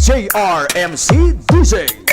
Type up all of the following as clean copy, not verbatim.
JRMC DJs.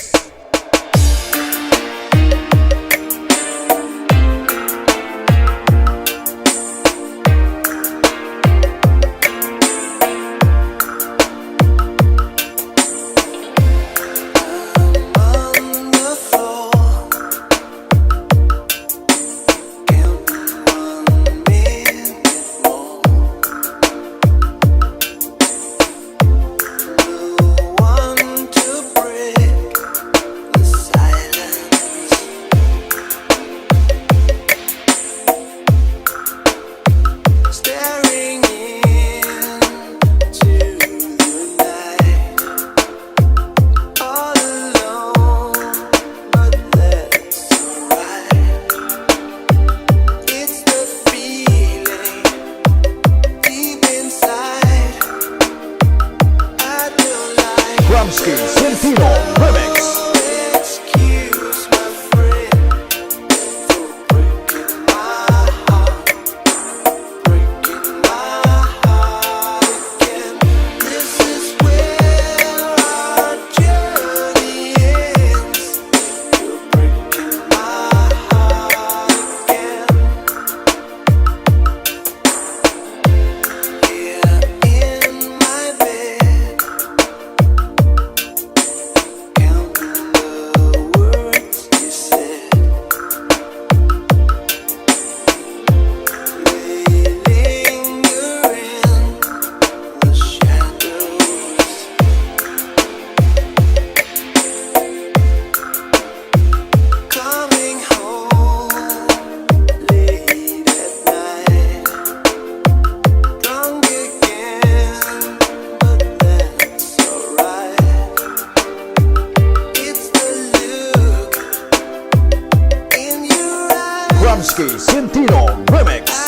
Sentino Remix.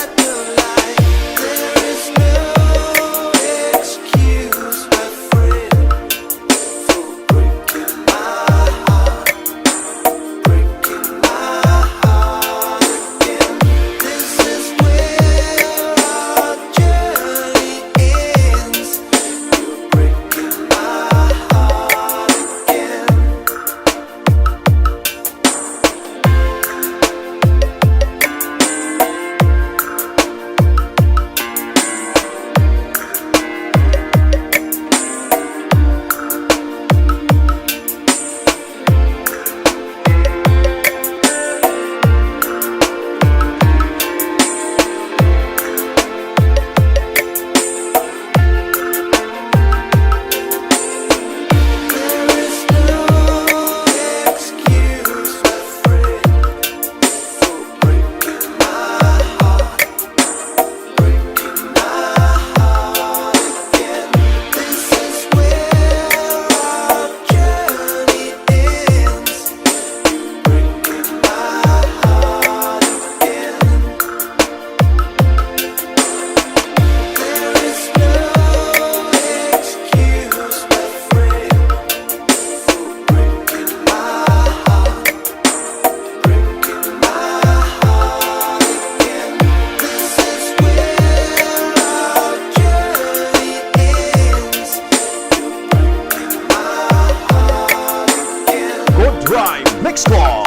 Mix Club.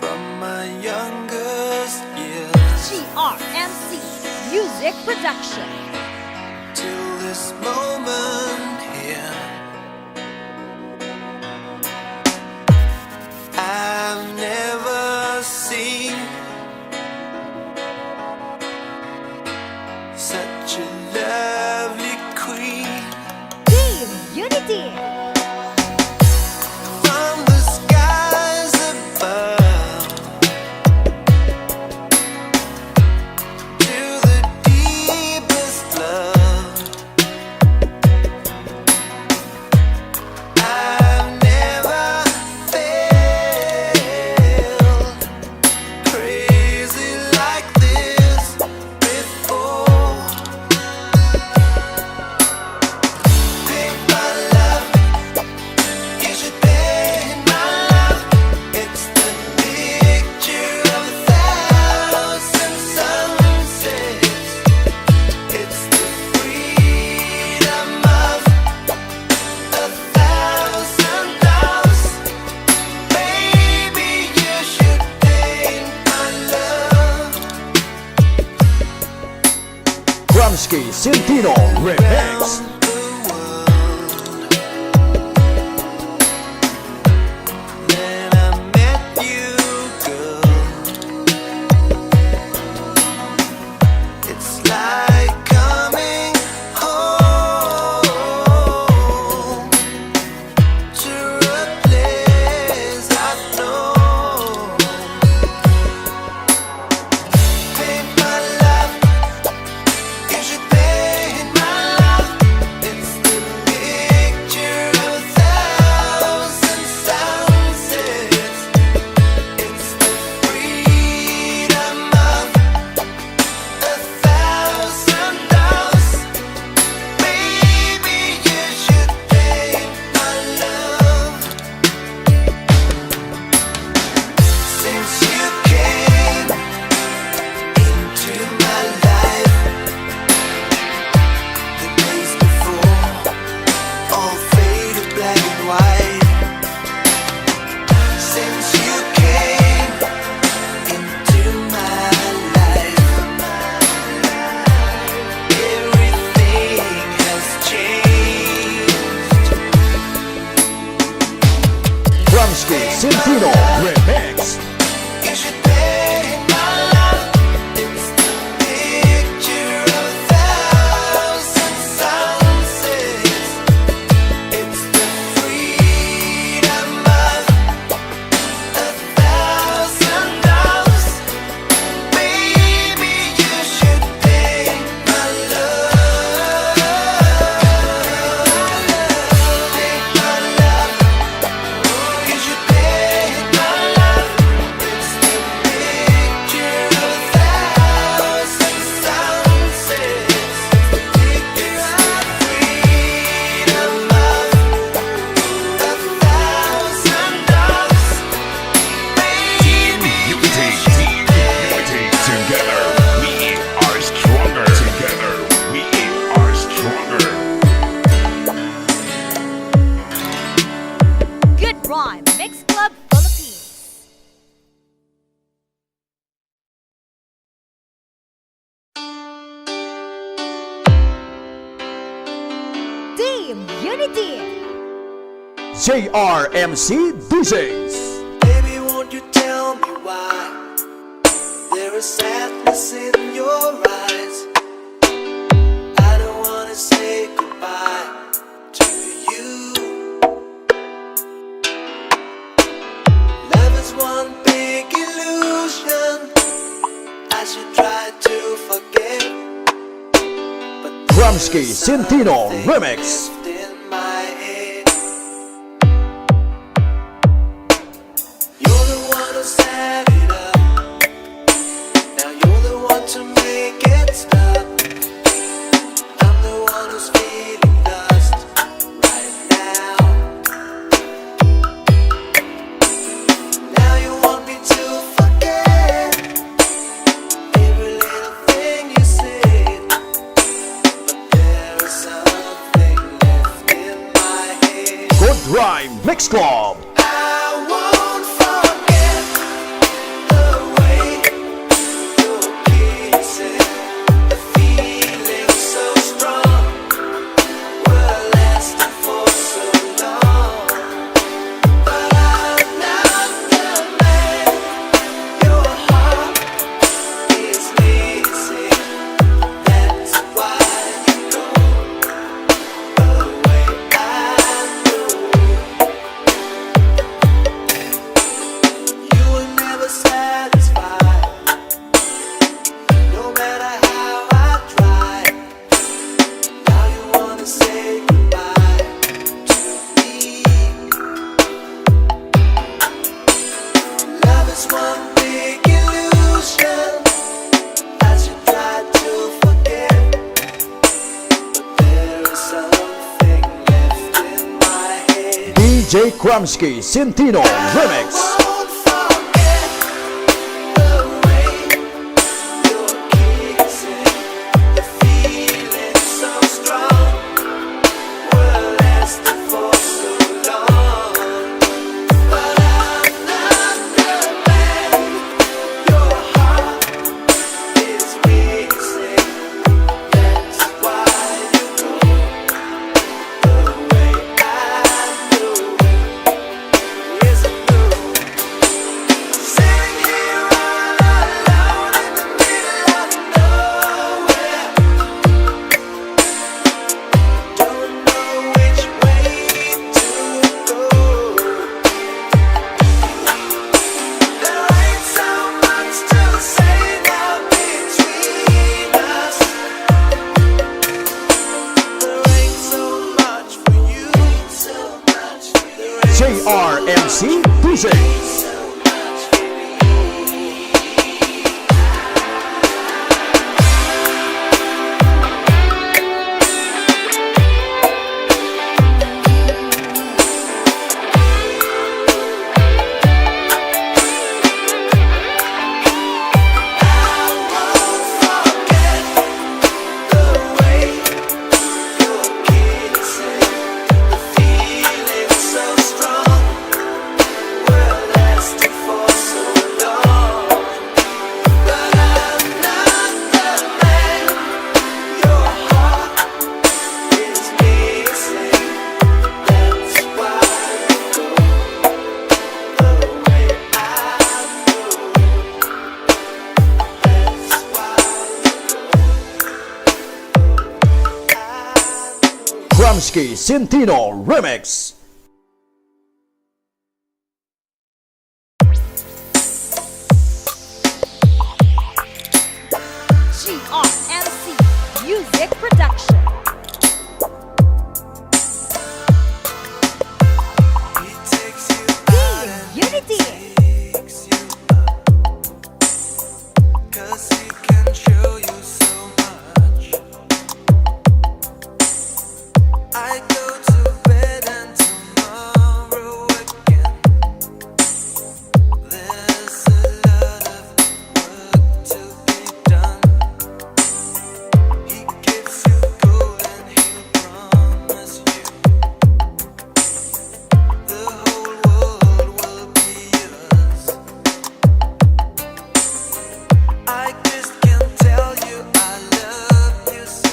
From my youngest years, GRMC Music Production, till this moment here, I've never seen such a lovely queen. Team Unity, From the skies above to the deepest love, I've never felt crazy like this before. Take my love Krumsky Sentino Remix. Then I met you, girl. It's like coming home to a place I've known. Paint my love, you should paint my love. It's the picture of 1,000 sunsets. It's the freedom of 1,000 doves. Baby, you should paint my love. Since you came into my life, the days before all faded black and white. Since you came into my life, everything has changed. Krumsky Sentino Remix. You should paint my love. It's the picture of 1,000 sunsets. It's the freedom of 1,000 doves. Baby, you should paint my love. Paint my love. You should paint my love. It's the picture of 1,000 sunsets. It's the freedom of 1,000 doves. Baby, you should Together, we are stronger. Together, we are stronger. Good Rhyme Mix Club Philippines. Team Unity. JRMC DJs. Baby, won't you tell me why there is sadness in your eyes? I don't wanna say goodbye to you. Love is one big illusion. I should try to forget, but Krumsky there's Sentino something Remix. left in my head. You're the one who set it up. Now you're the one to make it stop. I'm the one who's feeling lost right now. Now you want me to forget every little thing you said, but there is something left in my head. Good Rhyme Mix Club. I won't forget the way you're kissing, the feeling so strong. We're lasting for so long, but I'm not the man your heart is missing. That's why you go away. I know. You were never satisfied, no matter how I tried. Now you wanna say goodbye to me. Love is one big illusion. I should try to forget, but there is something left in my head. DJ Krumsky Sentino Remix. Won't forget the way you're kissing, the feeling so strong. We're lasting for so long, but I'm not the man your heart is missing. That's DJs. Kramski Centino Remix. GRMC Music Production. Team Unity. Cause he can show you so much. I go to bed and tomorrow again. There's a lot of work to be done. He gives you gold and he'll promise you the whole world will be yours. I just can't tell you I love you so.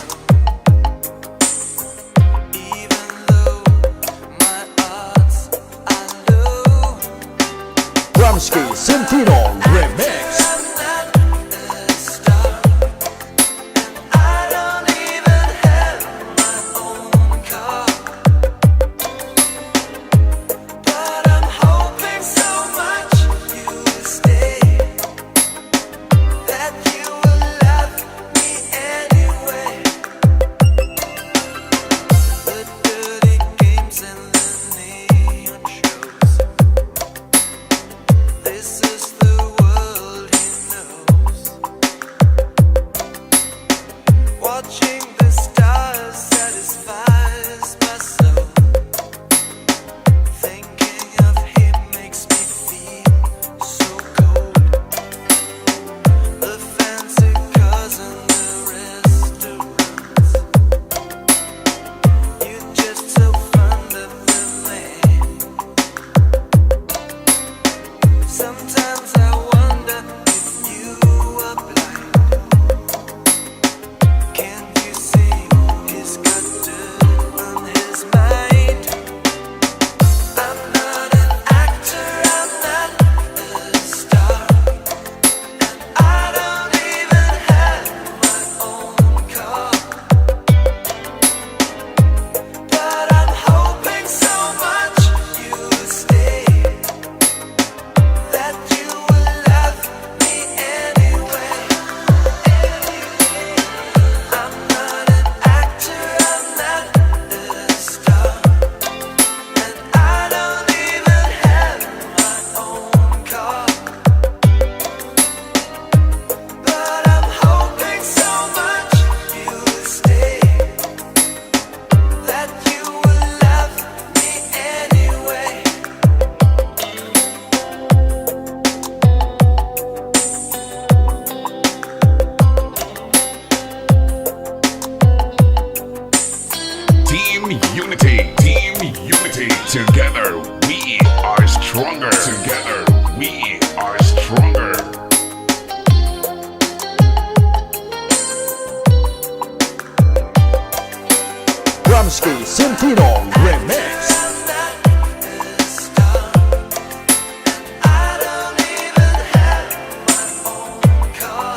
Even though my odds are low, Kramski Centino Remix. I'm not a star, and I don't even have my own car. But I'm hoping so much you will stay, that you will love me anyway. The dirty games and the neon shows. This is the world he knows. Watching the stars satisfies my soul. Thinking of him makes me feel so cold. The fancy cars and the restaurants. You're just so fond of the man. Sometimes I wonder if you are blind. Can't you see he's got dirt on his mind? I'm not an actor, I'm not a star, and I don't even have my own car. But I'm hoping so much you will stay, that you will love me anyway. I'm not an actor, I'm not a star, and I don't even have my own car. But I'm hoping so much you will stay, that you will love me anyway. Team Unity. Team Unity. Together we are stronger. Together we are stronger. Kramski Centino Remix. I'm not a star, and I don't even have my own car.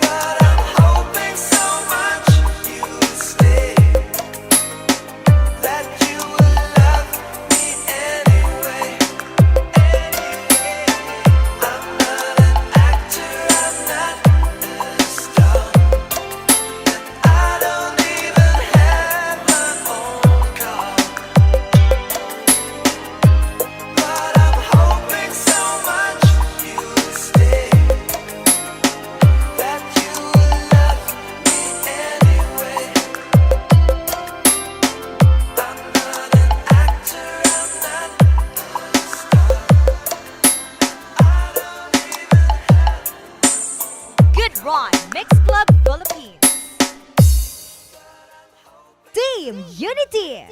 But I'm hoping so much you will stay, that you will love me anyway. I'm not an actor, I'm not a star, and I don't even have Team Unity.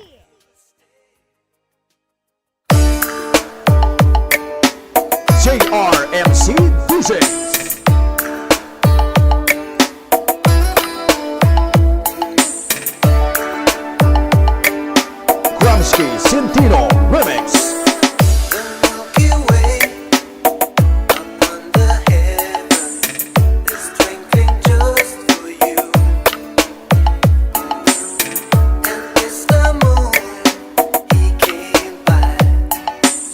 JRMC DJs. Gramsci Centino Remix. The Milky Way upon the heaven is twinkling just for you, and it's the moon. He came by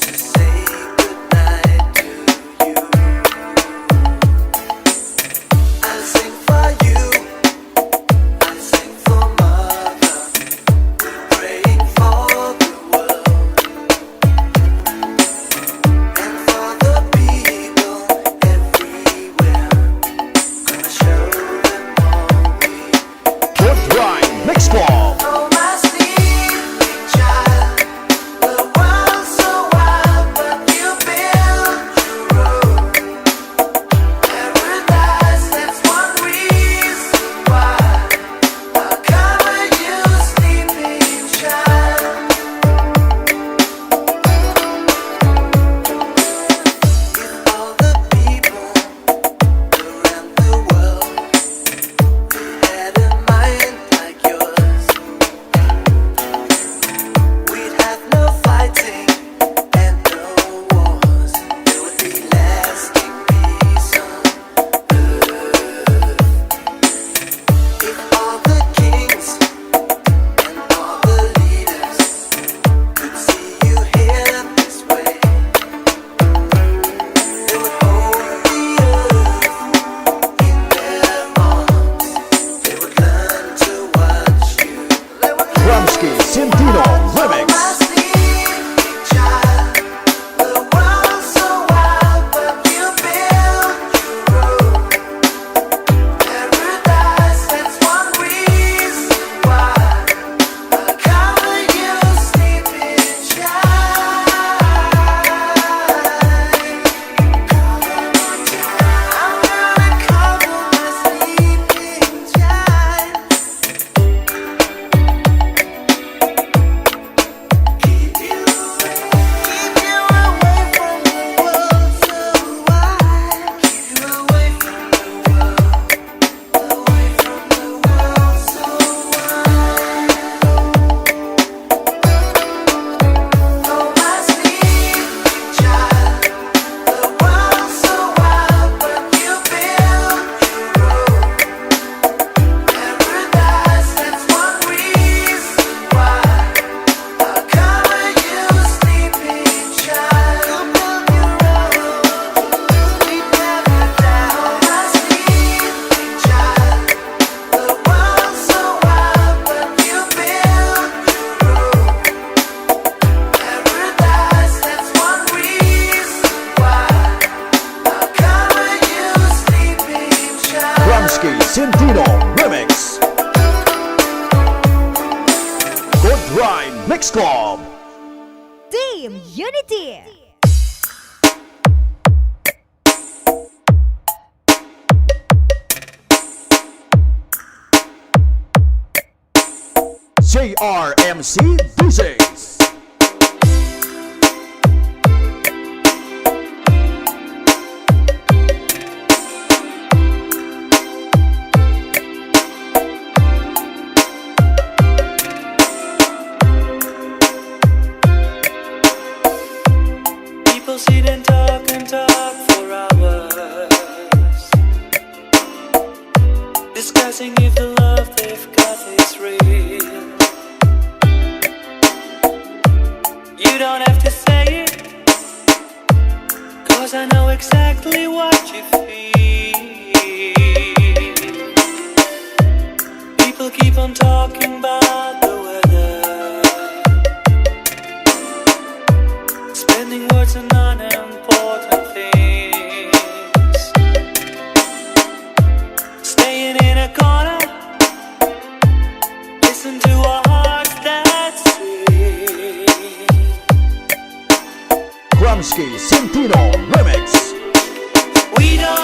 to say goodnight to you. I sing for you, I sing for Mother, praying for the world and for the people everywhere. Gonna show them all we Good Rhyme Mix Club. Oh, my sleeping child, the world's so wide, but you built your road. Paradise, that's one reason why I'll cover you, sleeping child. If all the people around the world had a mind like yours, we'd have no fighting and no wars. There would be lasting peace on earth. If all the kings and all the leaders could see you here this way, they would hold the earth in their arms. They would learn to watch you. They would Gramsci Centino Remix. my sleeping child, the world's so wild, but you built your road. Paradise, that's one reason why I'll cover you, sleeping child. I'm gonna cover my sleeping child. Keep you away from the world so wide. Keep you away from the world, away from the world so wide. Oh, my sleeping child, the world's so wide, but you built your road. Paradise, that's one reason why I'll cover you, sleeping child. You built your road, we never die. Oh, my sleeping child, the world's so wide, but you built your road. Paradise, that's one reason why I'll cover you, sleeping child. Gramsci Centino Remix. Good Rhyme Mix Club. Team Unity. JRMC DJs. People sit and talk for hours, discussing if the love they've got is real. You don't have to say it, 'cause I know exactly what you feel. People keep on talking about the weather, spending words on unimportant things, staying in a corner, listen to a heart that's sing. Gramsci Centino Remix. We don't